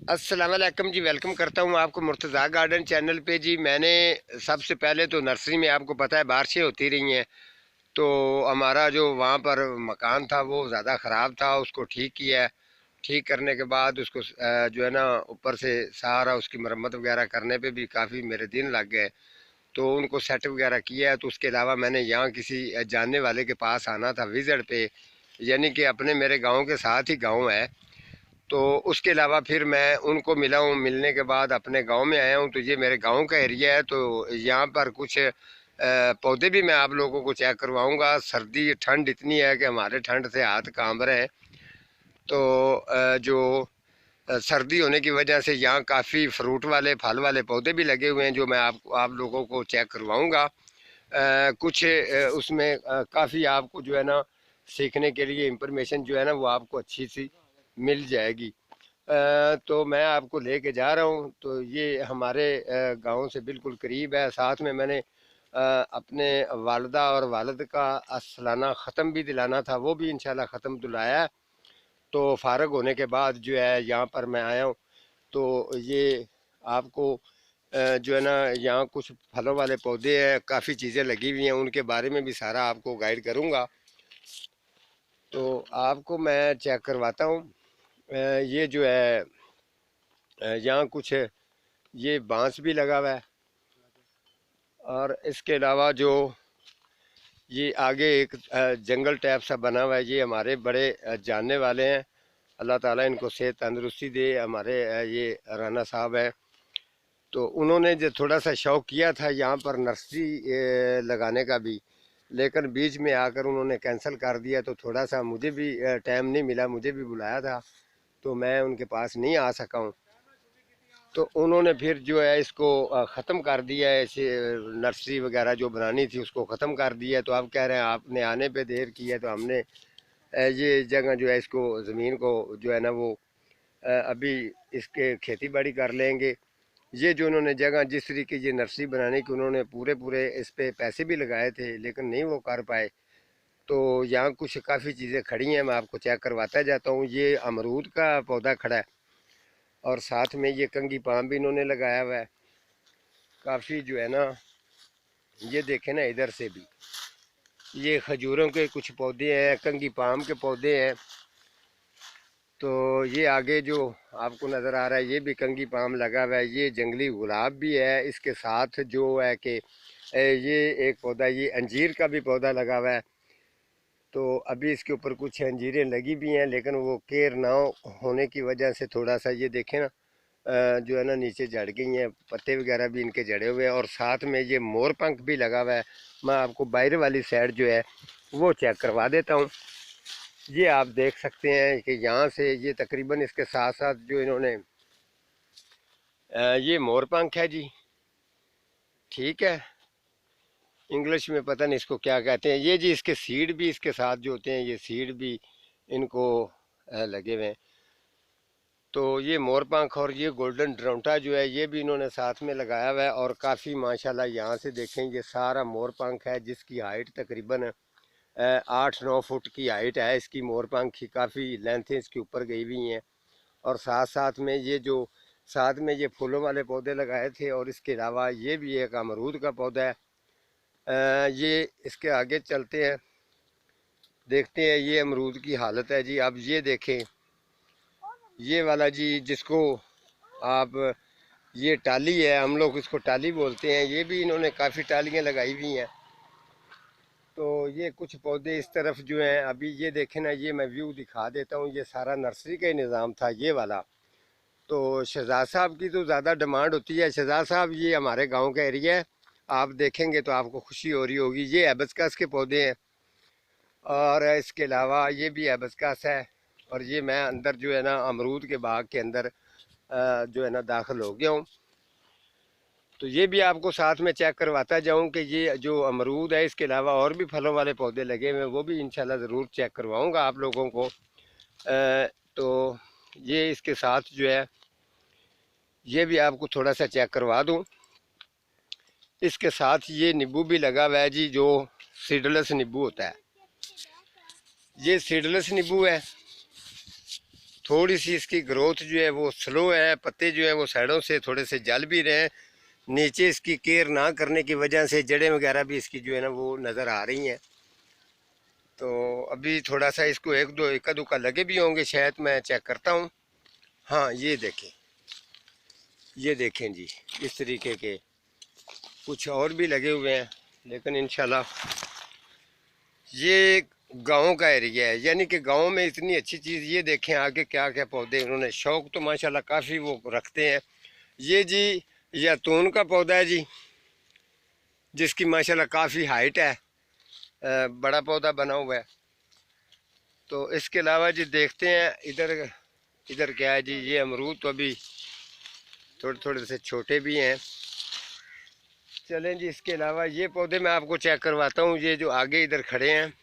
अस्सलाम वालेकुम जी। वेलकम करता हूँ आपको मुर्तज़ा गार्डन चैनल पे जी। मैंने सबसे पहले तो नर्सरी में आपको पता है बारिशें होती रही हैं, तो हमारा जो वहाँ पर मकान था वो ज़्यादा ख़राब था, उसको ठीक किया है। ठीक करने के बाद उसको जो है ना ऊपर से सारा उसकी मरम्मत वगैरह करने पे भी काफ़ी मेरे दिन लग गए, तो उनको सेट वगैरह किया है। तो उसके अलावा मैंने यहाँ किसी जानने वाले के पास आना था विज़िट पे, यानी कि अपने मेरे गाँव के साथ ही गाँव है। तो उसके अलावा फिर मैं उनको मिला हूँ, मिलने के बाद अपने गांव में आया हूँ। तो ये मेरे गांव का एरिया है, तो यहाँ पर कुछ पौधे भी मैं आप लोगों को चेक करवाऊंगा। सर्दी ठंड इतनी है कि हमारे ठंड से हाथ कांप रहे हैं। तो जो सर्दी होने की वजह से यहाँ काफ़ी फ्रूट वाले फल वाले पौधे भी लगे हुए हैं, जो मैं आप लोगों को चेक करवाऊंगा। कुछ उसमें काफ़ी आपको जो है ना सीखने के लिए इंफॉर्मेशन जो है ना वो आपको अच्छी सी मिल जाएगी। तो मैं आपको लेके जा रहा हूँ। तो ये हमारे गांव से बिल्कुल करीब है। साथ में मैंने अपने वालदा और वालिद का सालाना ख़त्म भी दिलाना था, वो भी इंशाल्लाह ख़त्म दिलाया है। तो फारग होने के बाद जो है यहाँ पर मैं आया हूँ। तो ये आपको जो है ना यहाँ कुछ फलों वाले पौधे हैं, काफ़ी चीज़ें लगी हुई हैं, उनके बारे में भी सारा आपको गाइड करूँगा। तो आपको मैं चेक करवाता हूँ। ये जो है यहाँ कुछ ये बांस भी लगा हुआ है, और इसके अलावा जो ये आगे एक जंगल टाइप सा बना हुआ है, ये हमारे बड़े जानने वाले हैं। अल्लाह ताला इनको सेहत तंदुरुस्ती दे। हमारे ये राना साहब है, तो उन्होंने जो थोड़ा सा शौक़ किया था यहाँ पर नर्सरी लगाने का भी, लेकिन बीच में आकर उन्होंने कैंसिल कर दिया। तो थोड़ा सा मुझे भी टाइम नहीं मिला, मुझे भी बुलाया था तो मैं उनके पास नहीं आ सका हूँ। तो उन्होंने फिर जो है इसको ख़त्म कर दिया है। ऐसे नर्सरी वगैरह जो बनानी थी उसको ख़त्म कर दिया है। तो अब कह रहे हैं आपने आने पे देर की है, तो हमने ये जगह जो है इसको ज़मीन को जो है ना वो अभी इसके खेती बाड़ी कर लेंगे। ये जो उन्होंने जगह जिस तरीके ये नर्सरी बनाने की उन्होंने पूरे पूरे इस पे पैसे भी लगाए थे, लेकिन नहीं वो कर पाए। तो यहाँ कुछ काफ़ी चीज़ें खड़ी हैं, मैं आपको चेक करवाता जाता हूँ। ये अमरूद का पौधा खड़ा है, और साथ में ये कंगी पाम भी इन्होंने लगाया हुआ है। काफ़ी जो है ना ये देखें ना, इधर से भी ये खजूरों के कुछ पौधे हैं, कंगी पाम के पौधे हैं। तो ये आगे जो आपको नज़र आ रहा है ये भी कंगी पाम लगा हुआ है। ये जंगली गुलाब भी है। इसके साथ जो है कि ये एक पौधा, ये अंजीर का भी पौधा लगा हुआ है। तो अभी इसके ऊपर कुछ अंजीरें लगी भी हैं, लेकिन वो केयर ना होने की वजह से थोड़ा सा ये देखें ना जो है ना नीचे झड़ गई हैं, पत्ते वगैरह भी इनके झड़े हुए हैं। और साथ में ये मोर पंख भी लगा हुआ है। मैं आपको बाहर वाली साइड जो है वो चेक करवा देता हूँ। ये आप देख सकते हैं कि यहाँ से ये तकरीबन इसके साथ साथ जो इन्होंने ये मोर पंख है जी, ठीक है। इंग्लिश में पता नहीं इसको क्या कहते हैं। ये जी इसके सीड भी इसके साथ जो होते हैं, ये सीड भी इनको लगे हुए हैं। तो ये मोर पंख और ये गोल्डन ड्रोंटा जो है ये भी इन्होंने साथ में लगाया हुआ है। और काफ़ी माशाल्लाह यहाँ से देखें ये सारा मोर पंख है, जिसकी हाइट तकरीबन 8-9 फुट की हाइट है इसकी। मोर पंख की काफ़ी लेंथें इसके ऊपर गई हुई हैं। और साथ साथ में ये जो साथ में ये फूलों वाले पौधे लगाए थे, और इसके अलावा ये भी एक अमरूद का पौधा है। ये इसके आगे चलते हैं, देखते हैं ये अमरूद की हालत है जी। अब ये देखें ये वाला जी, जिसको आप ये टाली है, हम लोग इसको टाली बोलते हैं, ये भी इन्होंने काफ़ी टालियाँ लगाई हुई हैं। तो ये कुछ पौधे इस तरफ जो हैं, अभी ये देखें ना, ये मैं व्यू दिखा देता हूँ। ये सारा नर्सरी का ही निज़ाम था ये वाला। तो शहजाद साहब की तो ज़्यादा डिमांड होती है। शहजाद साहब ये हमारे गांव का एरिया है, आप देखेंगे तो आपको खुशी हो रही होगी। ये हिबिस्कस के पौधे हैं, और इसके अलावा ये भी हिबिस्कस है। और ये मैं अंदर जो है ना अमरूद के बाग के अंदर जो है ना दाखिल हो गया हूँ। तो ये भी आपको साथ में चेक करवाता जाऊँ कि ये जो अमरूद है इसके अलावा और भी फलों वाले पौधे लगे हुए हैं, वो भी इंशाल्लाह ज़रूर चेक करवाऊँगा आप लोगों को। तो ये इसके साथ जो है ये भी आपको थोड़ा सा चेक करवा दूँ। इसके साथ ये नींबू भी लगा हुआ है जी, जो सीडलेस नींबू होता है। ये सीडलेस नींबू है। थोड़ी सी इसकी ग्रोथ जो है वो स्लो है, पत्ते जो है वो साइडों से थोड़े से जल भी रहे हैं। नीचे इसकी केयर ना करने की वजह से जड़ें वगैरह भी इसकी जो है ना वो नज़र आ रही हैं। तो अभी थोड़ा सा इसको एक दो एका दुक्का लगे भी होंगे शायद, मैं चेक करता हूँ। हाँ ये देखें जी, इस तरीके के कुछ और भी लगे हुए हैं, लेकिन इंशाल्लाह ये गाँव का एरिया है, यानी कि गाँव में इतनी अच्छी चीज़। ये देखें आगे क्या क्या पौधे उन्होंने, शौक तो माशाल्लाह काफ़ी वो रखते हैं। ये जी जैतून का पौधा है जी, जिसकी माशाल्लाह काफ़ी हाइट है, बड़ा पौधा बना हुआ है। तो इसके अलावा जी देखते हैं इधर, इधर क्या है जी, ये अमरूद तो अभी थोड़े थोड़े से छोटे भी हैं। चलें जी, इसके अलावा ये पौधे मैं आपको चेक करवाता हूँ। ये जो आगे इधर खड़े हैं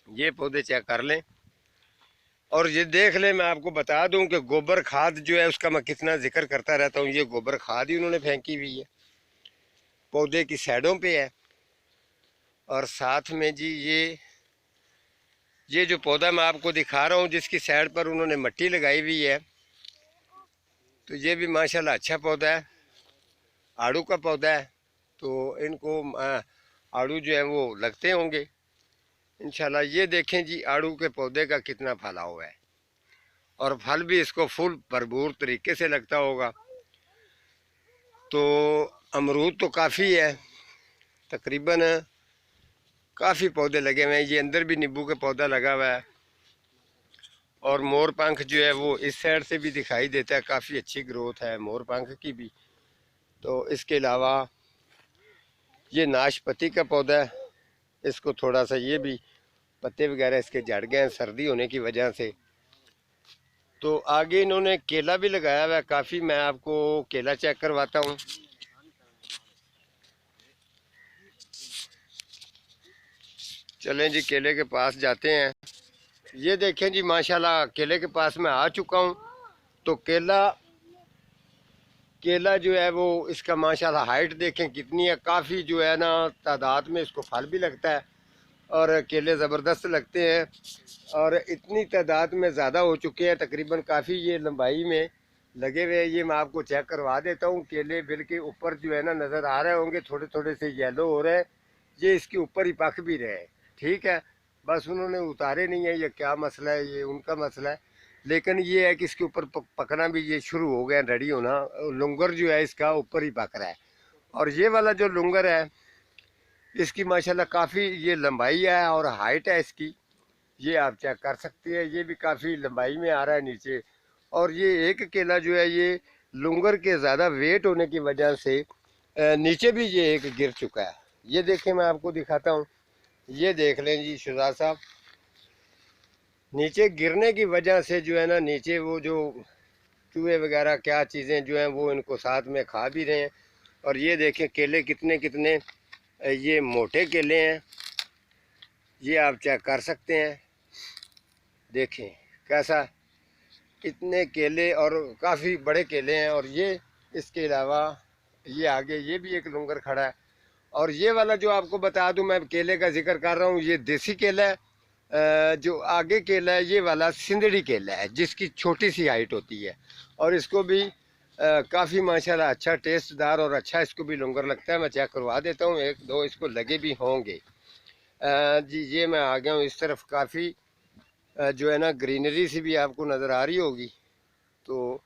ये पौधे चेक कर लें और ये देख लें। मैं आपको बता दूं कि गोबर खाद जो है उसका मैं कितना जिक्र करता रहता हूँ। ये गोबर खाद ही उन्होंने फेंकी हुई है, पौधे की साइडों पे है। और साथ में जी ये जो पौधा मैं आपको दिखा रहा हूँ जिसकी साइड पर उन्होंने मिट्टी लगाई हुई है, तो ये भी माशाल्लाह अच्छा पौधा है, आड़ू का पौधा है। तो इनको आड़ू जो है वो लगते होंगे इंशाल्लाह। ये देखें जी आड़ू के पौधे का कितना फैलाव है और फल भी इसको फुल भरपूर तरीके से लगता होगा। तो अमरूद तो काफ़ी है, तकरीबन काफ़ी पौधे लगे हुए हैं। ये अंदर भी नींबू का पौधा लगा हुआ है और मोर पंख जो है वो इस साइड से भी दिखाई देता है, काफ़ी अच्छी ग्रोथ है मोर पंख की भी। तो इसके अलावा ये नाशपति का पौधा है, इसको थोड़ा सा ये भी पत्ते वगैरह इसके झड़ गए हैं सर्दी होने की वजह से। तो आगे इन्होंने केला भी लगाया हुआ है काफ़ी, मैं आपको केला चेक करवाता हूँ। चलें जी केले के पास जाते हैं। ये देखें जी माशाल्लाह केले के पास मैं आ चुका हूँ। तो केला जो है वो इसका माशाल्लाह हाइट देखें कितनी है, काफ़ी जो है ना तादाद में इसको फल भी लगता है और केले ज़बरदस्त लगते हैं और इतनी तादाद में ज़्यादा हो चुके हैं, तकरीबन काफ़ी ये लंबाई में लगे हुए हैं। ये मैं आपको चेक करवा देता हूँ। केले बिल के ऊपर जो है ना नज़र आ रहे होंगे, थोड़े थोड़े से येलो हो रहे हैं, ये इसके ऊपर ही पक भी रहे हैं। ठीक है, बस उन्होंने उतारे नहीं है, ये क्या मसला है, ये उनका मसला है। लेकिन ये है कि इसके ऊपर पकना भी ये शुरू हो गया, रेडी होना। लुंगर जो है इसका ऊपर ही पक रहा है। और ये वाला जो लुंगर है इसकी माशाल्लाह काफ़ी ये लंबाई है और हाइट है इसकी, ये आप चेक कर सकते हैं। ये भी काफ़ी लंबाई में आ रहा है नीचे। और ये एक केला जो है ये लुंगर के ज़्यादा वेट होने की वजह से नीचे भी ये एक गिर चुका है। ये देखें मैं आपको दिखाता हूँ, ये देख लें जी शुजा साहब, नीचे गिरने की वजह से जो है ना नीचे वो जो चूहे वगैरह क्या चीज़ें जो हैं वो इनको साथ में खा भी रहे हैं। और ये देखें केले कितने कितने ये मोटे केले हैं, ये आप चेक कर सकते हैं। देखें कैसा, इतने केले और काफ़ी बड़े केले हैं। और ये इसके अलावा ये आगे ये भी एक लुंगर खड़ा है। और ये वाला जो आपको बता दूं, मैं केले का जिक्र कर रहा हूँ, ये देसी केला है। जो आगे केला है ये वाला सिंदड़ी केला है जिसकी छोटी सी हाइट होती है और इसको भी काफ़ी माशाल्लाह अच्छा टेस्टदार और अच्छा इसको भी लुंगर लगता है। मैं चेक करवा देता हूँ, एक दो इसको लगे भी होंगे। जी ये मैं आ गया हूँ इस तरफ, काफ़ी जो है ना ग्रीनरी सी भी आपको नज़र आ रही होगी। तो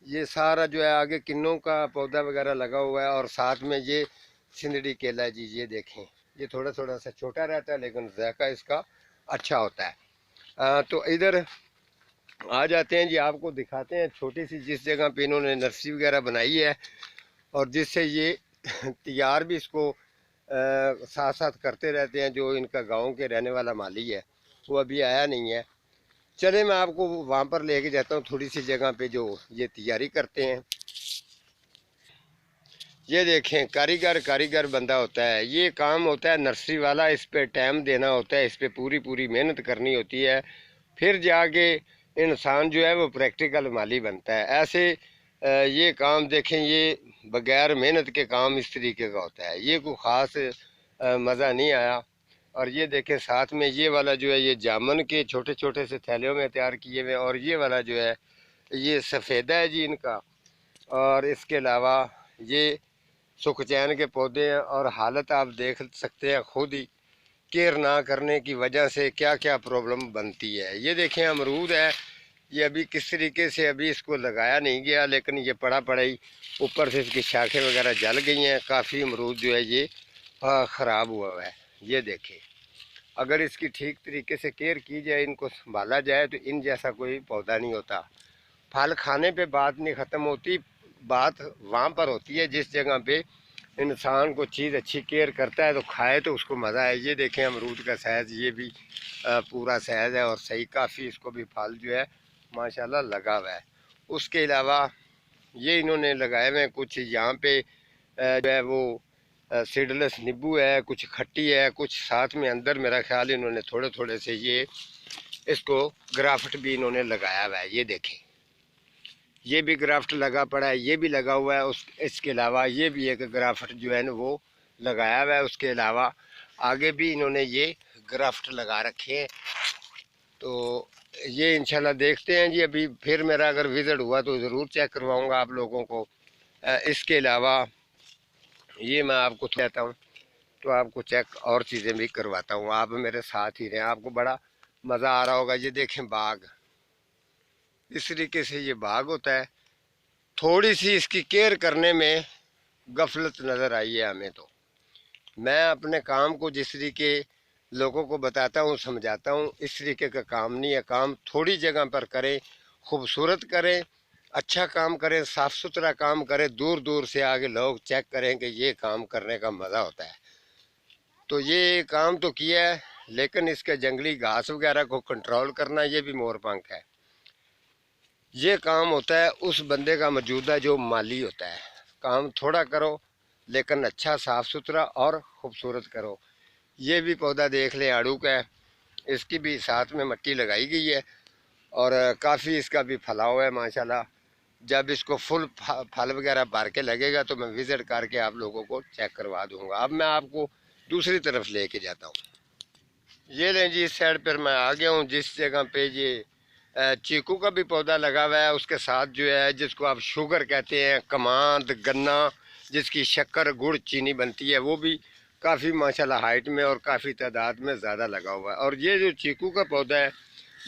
ये सारा जो है आगे किन्नों का पौधा वगैरह लगा हुआ है और साथ में ये सिंदड़ी केला है जी। ये देखें ये थोड़ा थोड़ा सा छोटा रहता है लेकिन जायका इसका अच्छा होता है। तो इधर आ जाते हैं जी, आपको दिखाते हैं छोटी सी जिस जगह पे इन्होंने नर्सरी वगैरह बनाई है और जिससे ये तैयार भी इसको साथ साथ करते रहते हैं। जो इनका गांव के रहने वाला माली है वो अभी आया नहीं है। चले मैं आपको वहाँ पर लेके जाता हूँ थोड़ी सी जगह पे जो ये तैयारी करते हैं। ये देखें कारीगर कारीगर बंदा होता है, ये काम होता है नर्सरी वाला, इस पे टाइम देना होता है, इस पे पूरी पूरी मेहनत करनी होती है, फिर जाके इंसान जो है वो प्रैक्टिकल माली बनता है। ऐसे ये काम देखें, ये बगैर मेहनत के काम इस तरीके का होता है। ये कोई ख़ास मज़ा नहीं आया। और ये देखें साथ में ये वाला जो है ये जामुन के छोटे छोटे से थैलियों में तैयार किए हुए, और ये वाला जो है ये सफ़ेदा है जी इनका। और इसके अलावा ये सुखचैन के पौधे हैं, और हालत आप देख सकते हैं खुद ही, केयर ना करने की वजह से क्या क्या प्रॉब्लम बनती है। ये देखें अमरूद है, ये अभी किस तरीके से अभी इसको लगाया नहीं गया, लेकिन ये पड़ा ही ऊपर से इसकी शाखें वगैरह जल गई हैं। काफ़ी अमरूद जो है ये ख़राब हुआ है। ये देखें, अगर इसकी ठीक तरीके से केयर की जाए, इनको संभाला जाए, तो इन जैसा कोई पौधा नहीं होता। फल खाने पे बात नहीं ख़त्म होती, बात वहाँ पर होती है जिस जगह पे इंसान को चीज़ अच्छी केयर करता है तो खाए तो उसको मज़ा है। ये देखें अमरूद का साइज़, ये भी पूरा साइज़ है और सही, काफ़ी इसको भी फल जो है माशाल्लाह लगा हुआ है। उसके अलावा ये इन्होंने लगाए हुए हैं कुछ यहाँ पे जो है वो सीडलेस नींबू है, कुछ खट्टी है, कुछ साथ में अंदर मेरा ख्याल इन्होंने थोड़े थोड़े से ये इसको ग्राफ्ट भी इन्होंने लगाया हुआ है। ये देखें, ये भी ग्राफ्ट लगा पड़ा है, ये भी लगा हुआ है। उस इसके अलावा ये भी एक ग्राफ्ट जो है ना वो लगाया हुआ है। उसके अलावा आगे भी इन्होंने ये ग्राफ्ट लगा रखे हैं। तो ये इंशाल्लाह देखते हैं जी, अभी फिर मेरा अगर विज़िट हुआ तो ज़रूर चेक करवाऊंगा आप लोगों को। इसके अलावा ये मैं आपको कहता हूँ तो आपको चेक और चीज़ें भी करवाता हूँ, आप मेरे साथ ही रहें, आपको बड़ा मज़ा आ रहा होगा। ये देखें बाग, इस तरीके से ये बाग होता है। थोड़ी सी इसकी केयर करने में गफलत नज़र आई है हमें। तो मैं अपने काम को जिस तरीके लोगों को बताता हूँ, समझाता हूँ, इस तरीके का काम नहीं है। काम थोड़ी जगह पर करें, खूबसूरत करें, अच्छा काम करें, साफ़ सुथरा काम करें, दूर दूर से आगे लोग चेक करें कि ये काम करने का मज़ा होता है। तो ये काम तो किया है, लेकिन इसके जंगली घास वगैरह को कंट्रोल करना ये भी मोर पंख है। ये काम होता है उस बंदे का मौजूदा जो माली होता है। काम थोड़ा करो लेकिन अच्छा साफ़ सुथरा और ख़ूबसूरत करो। ये भी पौधा देख लें, आड़ू का है, इसकी भी साथ में मिट्टी लगाई गई है और काफ़ी इसका भी फलाव है माशाल्लाह। जब इसको फुल फल वगैरह भर के लगेगा तो मैं विज़िट करके आप लोगों को चेक करवा दूँगा। अब मैं आपको दूसरी तरफ लेके जाता हूँ। ये लें जी, इस साइड पर मैं आ गया हूँ जिस जगह पे ये चीकू का भी पौधा लगा हुआ है। उसके साथ जो है जिसको आप शुगर कहते हैं, कमांद, गन्ना, जिसकी शक्कर गुड़ चीनी बनती है, वो भी काफ़ी माशाल्लाह हाइट में और काफ़ी तादाद में ज़्यादा लगा हुआ है। और ये जो चीकू का पौधा है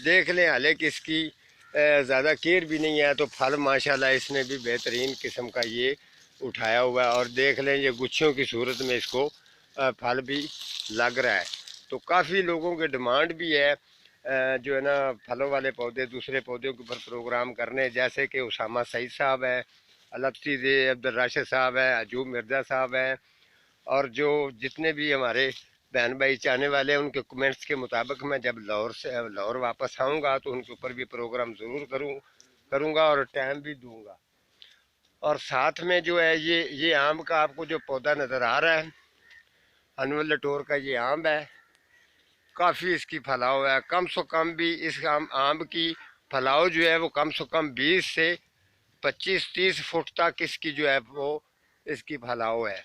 देख लें, हालांकि इसकी ज़्यादा केयर भी नहीं है, तो फल माशाल्लाह इसने भी बेहतरीन किस्म का ये उठाया हुआ है। और देख लें ये गुच्छों की सूरत में इसको फल भी लग रहा है। तो काफ़ी लोगों की डिमांड भी है जो है ना फलों वाले पौधे दूसरे पौधों के ऊपर प्रोग्राम करने, जैसे कि उसामा सईद साहब है, अलफ्ती अब्दुल राशिद साहब है, अजूब मिर्ज़ा साहब हैं, और जो जितने भी हमारे बहन भाई चाहने वाले हैं उनके कमेंट्स के मुताबिक मैं जब लाहौर वापस आऊँगा तो उनके ऊपर भी प्रोग्राम ज़रूर करूँगा और टाइम भी दूँगा। और साथ में जो है ये आम का आपको जो पौधा नज़र आ रहा है, अनवर लटोर का ये आम है, काफ़ी इसकी फलाव है। कम से कम भी इस आम की फलाव जो है वो कम से कम 20 से 25-30 फुट तक इसकी जो है वो इसकी फलाव है।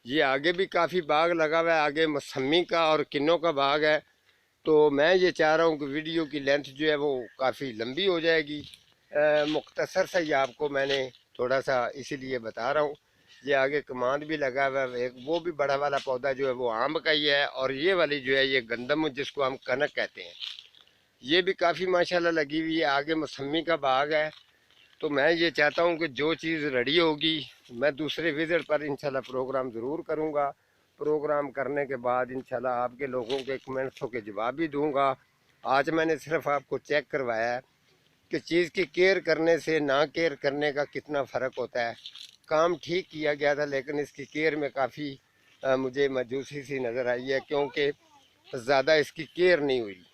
ये आगे भी काफ़ी बाग लगा हुआ है, आगे मौसमी का और किन्नों का बाग है। तो मैं ये चाह रहा हूँ कि वीडियो की लेंथ जो है वो काफ़ी लंबी हो जाएगी, मुख्तसर सा ही आपको मैंने थोड़ा सा इसीलिए बता रहा हूँ। ये आगे कमांद भी लगा हुआ है, एक वो भी बड़ा वाला पौधा जो है वो आम का ही है, और ये वाली जो है ये गंदम जिसको हम कनक कहते हैं, ये भी काफ़ी माशाल्लाह लगी हुई है। आगे मौसमी का बाग है। तो मैं ये चाहता हूँ कि जो चीज़ रेडी होगी मैं दूसरे विज़िट पर इंशाल्लाह प्रोग्राम ज़रूर करूँगा। प्रोग्राम करने के बाद इंशाल्लाह आपके लोगों के कमेंट्सों के जवाब भी दूँगा। आज मैंने सिर्फ आपको चेक करवाया है कि चीज़ की केयर करने से ना केयर करने का कितना फ़र्क होता है। काम ठीक किया गया था लेकिन इसकी केयर में काफ़ी मुझे मायूसी सी नज़र आई है, क्योंकि ज़्यादा इसकी केयर नहीं हुई।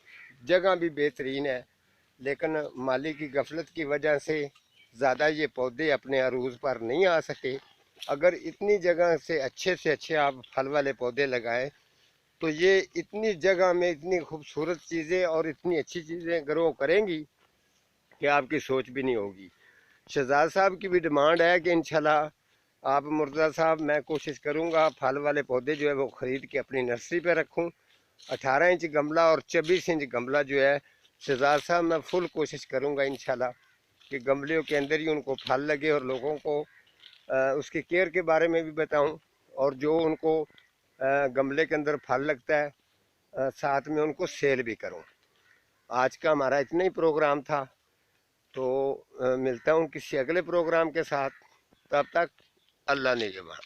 जगह भी बेहतरीन है लेकिन माली की गफलत की वजह से ज़्यादा ये पौधे अपने अरूज पर नहीं आ सके। अगर इतनी जगह से अच्छे आप फल वाले पौधे लगाएं तो ये इतनी जगह में इतनी खूबसूरत चीज़ें और इतनी अच्छी चीज़ें ग्रो करेंगी कि आपकी सोच भी नहीं होगी। शहजाद साहब की भी डिमांड है कि इंशाल्लाह आप मुर्तज़ा साहब, मैं कोशिश करूँगा फल वाले पौधे जो है वो ख़रीद के अपनी नर्सरी पे रखूँ। 18 इंच गमला और 24 इंच गमला जो है शहजाद साहब, मैं फुल कोशिश करूँगा इंशाल्लाह कि गमलों के अंदर ही उनको फल लगे और लोगों को उसकी केयर के बारे में भी बताऊँ, और जो उनको गमले के अंदर फल लगता है साथ में उनको सेल भी करूँ। आज का हमारा इतना ही प्रोग्राम था, तो मिलता हूँ किसी अगले प्रोग्राम के साथ। तब तक अल्लाह निगहबान।